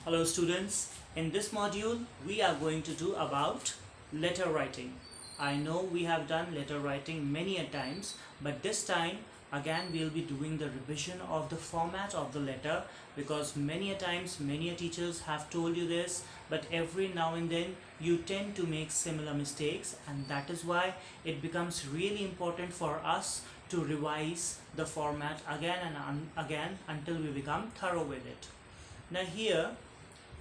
Hello students, in this module we are going to do about letter writing. I know we have done letter writing many a times, but this time again we'll be doing the revision of the format of the letter, because many a times many a teachers have told you this, but every now and then you tend to make similar mistakes, and that is why it becomes really important for us to revise the format again and again until we become thorough with it. Now here,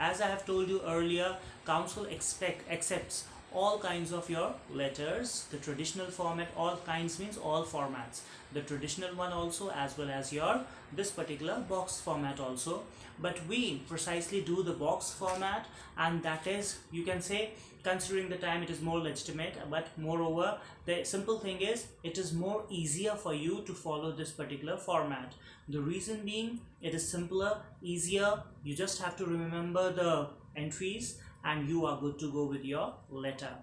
as I have told you earlier, council accepts all kinds of your letters. The traditional format, all kinds means all formats. The traditional one also, as well as your this particular box format also. But we precisely do the box format, and that is, you can say, considering the time, it is more legitimate. But moreover, the simple thing is, it is more easier for you to follow this particular format. The reason being, it is simpler, easier. You just have to remember the entries and you are good to go with your letter.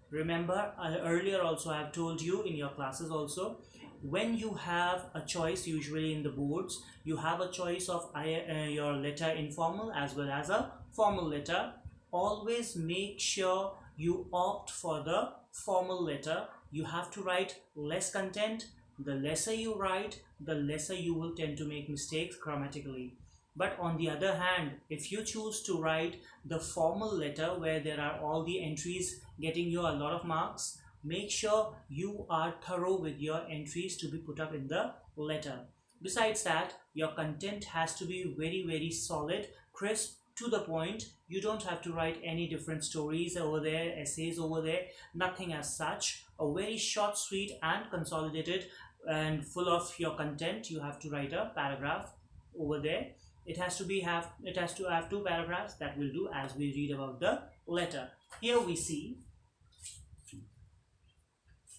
Remember, earlier also I have told you in your classes also, when you have a choice, usually in the boards you have a choice of your letter informal as well as a formal letter. Always make sure you opt for the formal letter. You have to write less content. The lesser you write, the lesser you will tend to make mistakes grammatically. But on the other hand, if you choose to write the formal letter where there are all the entries getting you a lot of marks, make sure you are thorough with your entries to be put up in the letter. Besides that, your content has to be very solid, crisp, to the point. You don't have to write any different stories over there, essays over there, nothing as such. A very short, sweet and consolidated and full of your content. You have to write a paragraph over there. It has to have two paragraphs. That will do as we read about the letter. Here we see,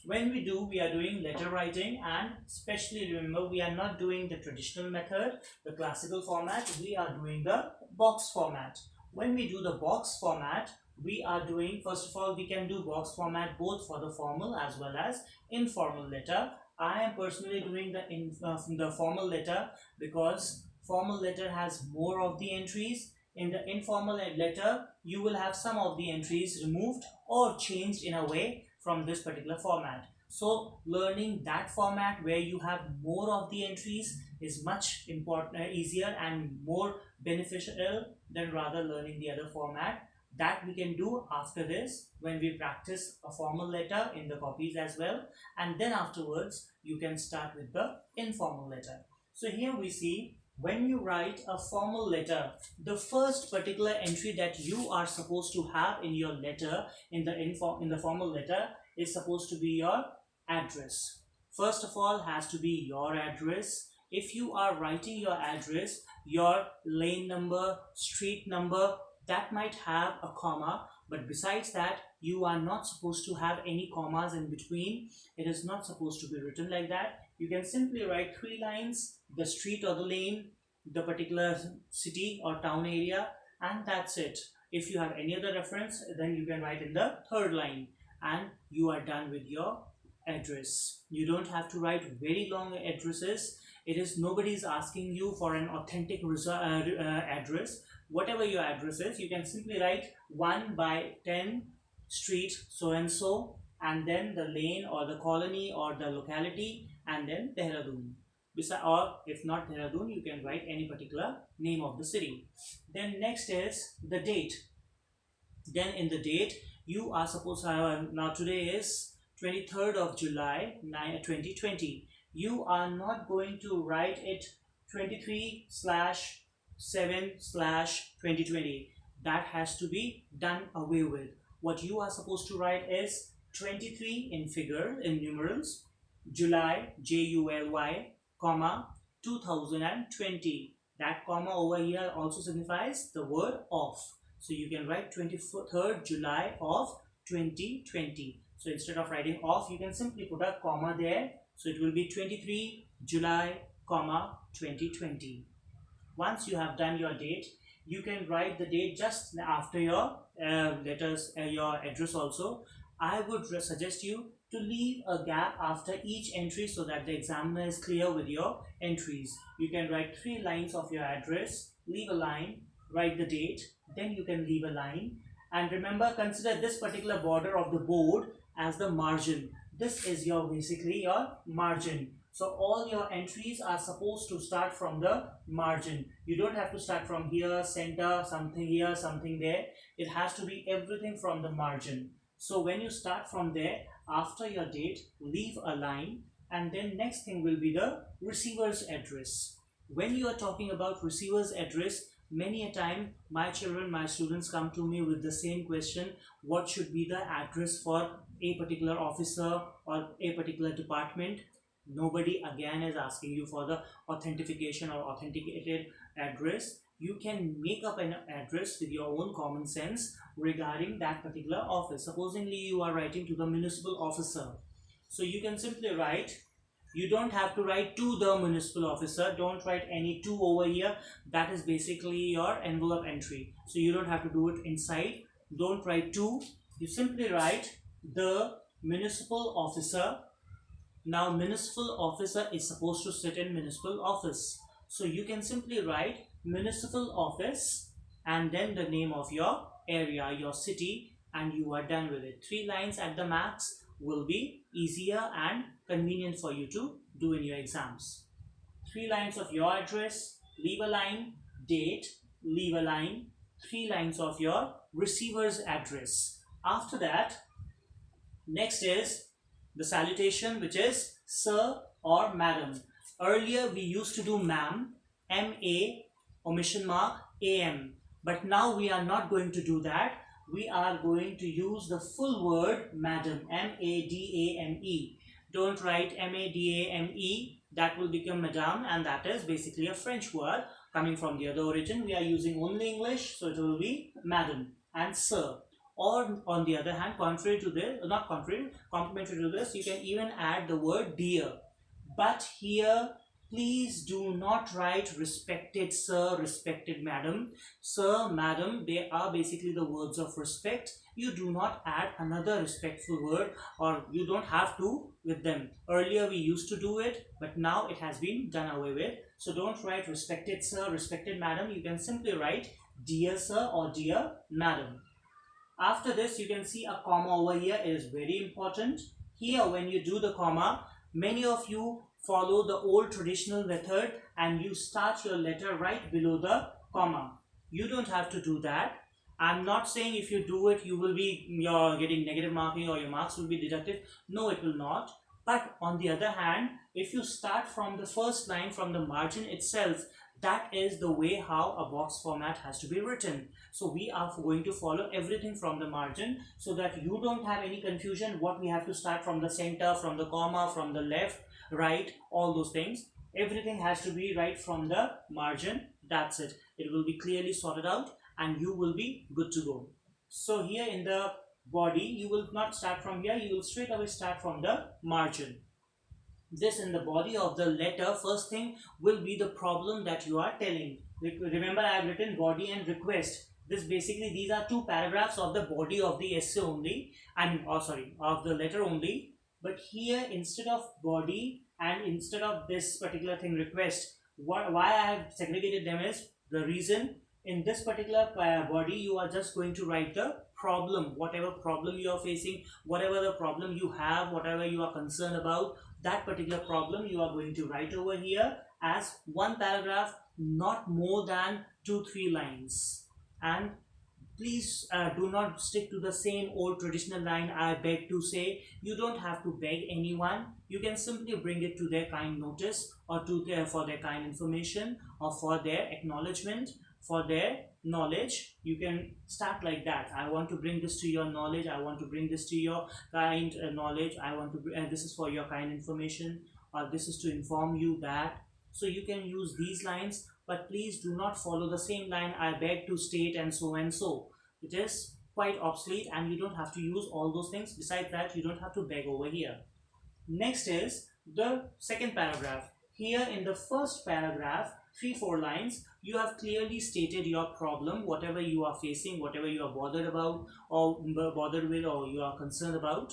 when we are doing letter writing, and especially remember, we are not doing the traditional method, the classical format. We are doing the box format. When we do the box format, we are doing, first of all, we can do box format both for the formal as well as informal letter. I am personally doing the formal letter because formal letter has more of the entries. In the informal letter, you will have some of the entries removed or changed in a way from this particular format. So learning that format where you have more of the entries is much easier and more beneficial than rather learning the other format. That we can do after this, when we practice a formal letter in the copies as well, and then afterwards you can start with the informal letter. So here we see, when you write a formal letter, the first particular entry that you are supposed to have in your letter, in the formal letter, is supposed to be your address. First of all, has to be your address. If you are writing your address, your lane number, street number, that might have a comma, but besides that, you are not supposed to have any commas in between. It is not supposed to be written like that. You can simply write 3 lines, the street or the lane, the particular city or town area, and that's it. If you have any other reference, then you can write in the 3rd line, and you are done with your address. You don't have to write very long addresses. It is, nobody is asking you for an authentic address. Whatever your address is, you can simply write 1 by 10 street so and so, and then the lane or the colony or the locality, and then Dehradun. Or if not Dehradun, you can write any particular name of the city. Then next is the date. Then in the date, you are supposed to now today is 23rd of July 2020. You are not going to write it 23/7/2020. That has to be done away with. What you are supposed to write is 23 in numerals, July, July, comma, 2020. That comma over here also signifies the word of. So you can write 23rd July of 2020. So instead of writing off, you can simply put a comma there. So it will be 23 July, comma, 2020. Once you have done your date, you can write the date just after your letters, your address also. I would suggest you to leave a gap after each entry so that the examiner is clear with your entries. You can write 3 lines of your address, leave a line, write the date, then you can leave a line. And remember, consider this particular border of the board as the margin. This is your basically your margin. So all your entries are supposed to start from the margin. You don't have to start from here, center, something here, something there. It has to be everything from the margin. So when you start from there, after your date, leave a line, and then next thing will be the receiver's address. When you are talking about receiver's address, many a time my children, my students come to me with the same question: what should be the address for a particular officer or a particular department? Nobody again is asking you for the authentication or authenticated address. You can make up an address with your own common sense regarding that particular office. Supposingly you are writing to the municipal officer, so you can simply write, you don't have to write to the municipal officer, don't write any to over here. That is basically your envelope entry, so you don't have to do it inside. Don't write to, you simply write the municipal officer. Now municipal officer is supposed to sit in municipal office, so you can simply write municipal office and then the name of your area, your city, and you are done with it. 3 lines at the max will be easier and convenient for you to do in your exams. 3 lines of your address, leave a line, date, leave a line, 3 lines of your receiver's address. After that, next is the salutation, which is sir or madam. Earlier we used to do ma'am, M-A, omission mark, A-M. But now we are not going to do that. We are going to use the full word madam, M-A-D-A-M-E. Don't write M-A-D-A-M-E, that will become madame, and that is basically a French word coming from the other origin. We are using only English, so it will be madam and sir. Or on the other hand, contrary to this, not contrary, complementary to this, you can even add the word dear. But here, please do not write respected sir, respected madam. Sir, madam, they are basically the words of respect. You do not add another respectful word, or you don't have to with them. Earlier we used to do it, but now it has been done away with. So don't write respected sir, respected madam. You can simply write dear sir or dear madam. After this, you can see a comma over here. It is very important. Here, when you do the comma, many of you follow the old traditional method and you start your letter right below the comma. You don't have to do that. I'm not saying if you do it, you're getting negative marking or your marks will be deducted. No, it will not. But on the other hand, if you start from the first line from the margin itself, that is the way how a box format has to be written. So we are going to follow everything from the margin so that you don't have any confusion what we have to start from the center, from the comma, from the left, right, all those things. Everything has to be right from the margin. That's it. It will be clearly sorted out and you will be good to go. So here in the body, you will not start from here. You will straight away start from the margin. This in the body of the letter, first thing will be the problem that you are telling. Remember, I have written body and request. This basically, these are 2 paragraphs of the body of the essay only, of the letter only. But here, instead of body and instead of this particular thing request, why I have segregated them is the reason. In this particular body, you are just going to write the problem, whatever problem you are facing, whatever the problem you have, whatever you are concerned about, that particular problem you are going to write over here as 1 paragraph, not more than 2-3 lines. And please do not stick to the same old traditional line, I beg to say. You don't have to beg anyone. You can simply bring it to their kind notice or for their kind information or for their acknowledgement, for their knowledge. You can start like that. I want to bring this to your knowledge. I want to bring this to your kind knowledge. I want to this is for your kind information, or this is to inform you that. So you can use these lines, but please do not follow the same line, I beg to state and so and so. It is quite obsolete and you don't have to use all those things. Besides that, you don't have to beg over here. Next is the second paragraph. Here in the first paragraph, 3-4 lines, you have clearly stated your problem, whatever you are facing, whatever you are bothered about or bothered with or you are concerned about.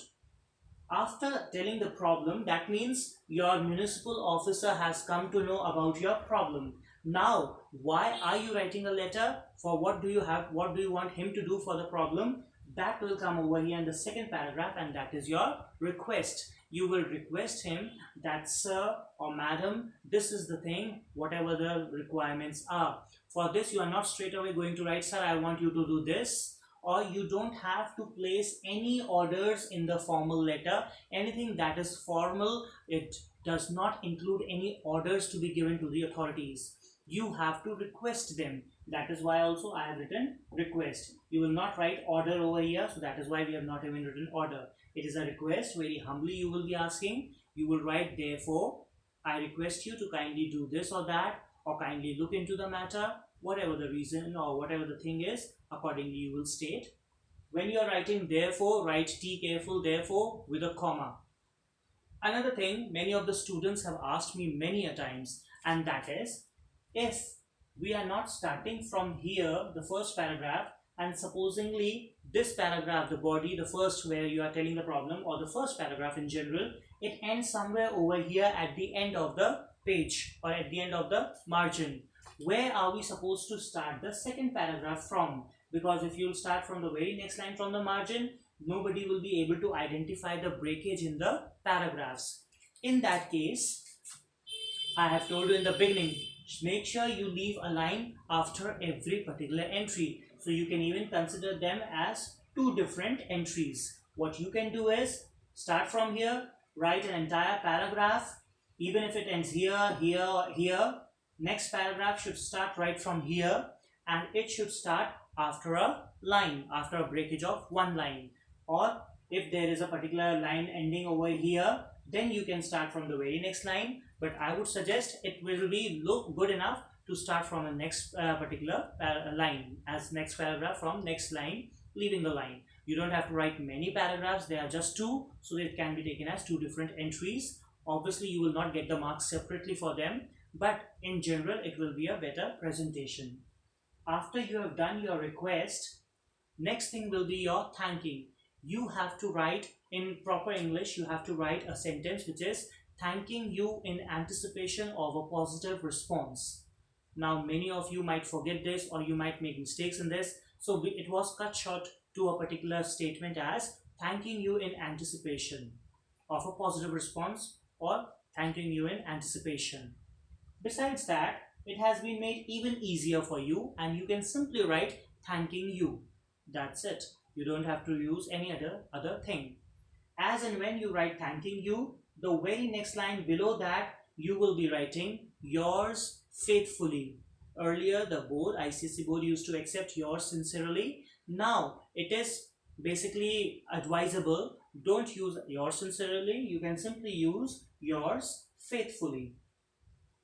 After telling the problem, that means your municipal officer has come to know about your problem. Now, why are you writing a letter, for what do you want him to do for the problem, that will come over here in the second paragraph, and that is your request. You will request him that, sir or madam, this is the thing, whatever the requirements are. For this, you are not straight away going to write, sir, I want you to do this, or you don't have to place any orders in the formal letter. Anything that is formal, it does not include any orders to be given to the authorities. You have to request them. That is why also I have written request. You will not write order over here, so that is why we have not even written order. It is a request. Very humbly you will be asking. You will write, therefore, I request you to kindly do this or that, or kindly look into the matter, whatever the reason or whatever the thing is, accordingly you will state. When you are writing therefore, write T careful, therefore, with a comma. Another thing many of the students have asked me many a times, and that is, if we are not starting from here, the first paragraph, and supposingly this paragraph, the body, the first where you are telling the problem, or the first paragraph in general, it ends somewhere over here at the end of the page or at the end of the margin. Where are we supposed to start the second paragraph from? Because if you start from the very next line from the margin, nobody will be able to identify the breakage in the paragraphs. In that case, I have told you in the beginning, make sure you leave a line after every particular entry. So you can even consider them as two different entries. What you can do is start from here, write an entire paragraph, even if it ends here, here, here. Next paragraph should start right from here, and it should start after a line, after a breakage of one line. Or if there is a particular line ending over here, then you can start from the very next line. But I would suggest it will be look good enough to start from a next particular line as next paragraph from next line, leaving the line. You don't have to write many paragraphs, they are just two, so it can be taken as two different entries. Obviously you will not get the marks separately for them, but in general it will be a better presentation. After you have done your request, next thing will be your thanking. You have to write in proper English, you have to write a sentence which is thanking you in anticipation of a positive response. Now many of you might forget this, or you might make mistakes in this, so it was cut short to a particular statement as thanking you in anticipation of a positive response, or thanking you in anticipation. Besides that, it has been made even easier for you, and you can simply write thanking you. That's it. You don't have to use any other thing. As and when you write thanking you, the very next line below that, you will be writing yours faithfully. Earlier, the board, ICSE board, used to accept yours sincerely. Now, it is basically advisable, don't use yours sincerely. You can simply use yours faithfully.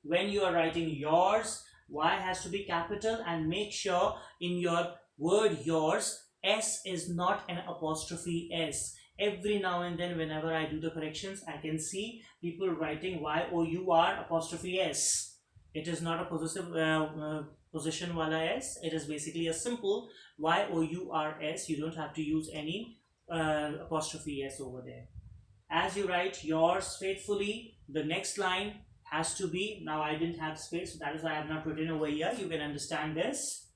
When you are writing yours, Y has to be capital, and make sure in your word yours, S is not an apostrophe S. Every now and then whenever I do the corrections, I can see people writing Y-O-U-R apostrophe S. It is not a possessive position wala S. It is basically a simple Y-O-U-R-S. You don't have to use any apostrophe S over there. As you write yours faithfully, the next line has to be, now I didn't have space, so that is why I have not written over here. You can understand this.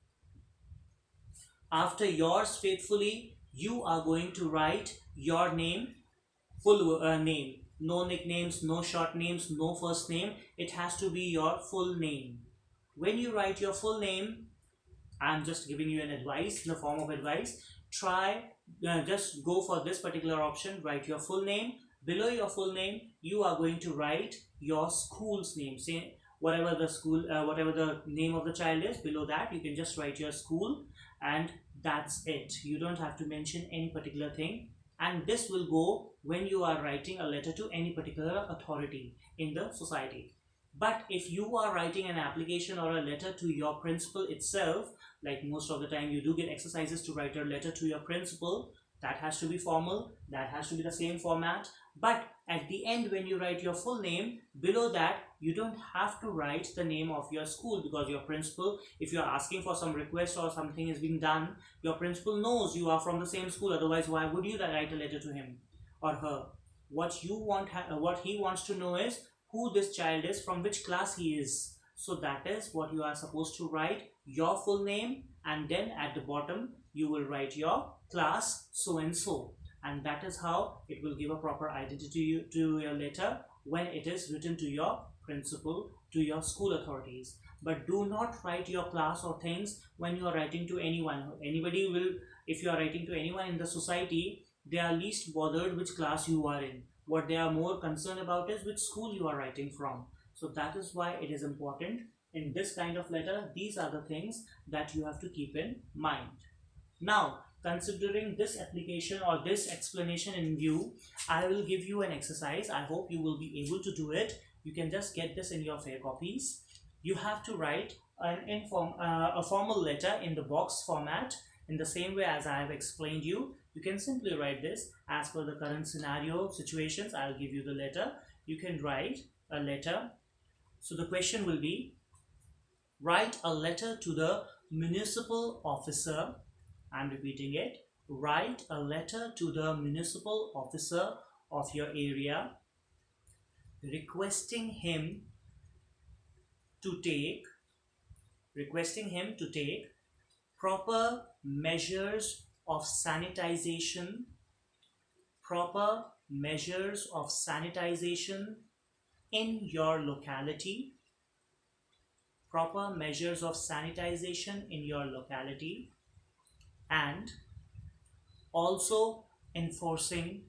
After yours faithfully, you are going to write your name, full name. No nicknames, no short names, no first name. It has to be your full name. When you write your full name, I'm just giving you an advice, in the form of advice. Try, just go for this particular option, write your full name. Below your full name, you are going to write your school's name. Say whatever the school, whatever the name of the child is, below that you can just write your school, and that's it. You don't have to mention any particular thing, and this will go when you are writing a letter to any particular authority in the society. But if you are writing an application or a letter to your principal itself, like most of the time you do get exercises to write a letter to your principal, that has to be formal, that has to be the same format. But at the end, when you write your full name, below that you don't have to write the name of your school, because your principal, if you are asking for some request or something is being done, your principal knows you are from the same school. Otherwise, why would you write a letter to him or her? What you want, what he wants to know is who this child is, from which class he is. So that is what you are supposed to write, your full name, and then at the bottom you will write your class so and so, and that is how it will give a proper identity to your letter when it is written to your principal, to your school authorities. But do not write your class or things when you are writing to anyone. Anybody will, if you are writing to anyone in the society, they are least bothered which class you are in. What they are more concerned about is which school you are writing from. So that is why it is important in this kind of letter. These are the things that you have to keep in mind. Now, considering this application or this explanation in view, I will give you an exercise. I hope you will be able to do it. You can just get this in your fair copies. You have to write a formal letter in the box format in the same way as I have explained you. You can simply write this as per the current scenario situations. I'll give you the letter. You can write a letter. So the question will be, write a letter to the municipal officer. I'm repeating it. Write a letter to the municipal officer of your area requesting him to take proper measures of sanitization in your locality, and also enforcing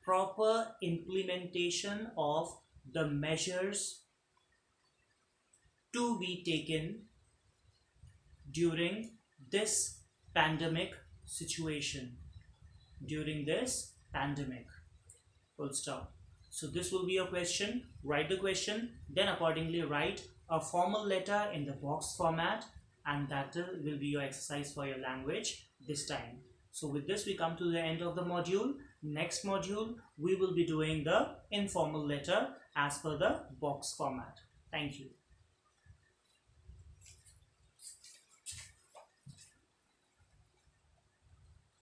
proper implementation of the measures to be taken during this pandemic situation, full stop. So this will be your question. Write the question, then accordingly write a formal letter in the box format, and that will be your exercise for your language this time. So with this we come to the end of the module. Next module we will be doing the informal letter as per the box format. Thank you.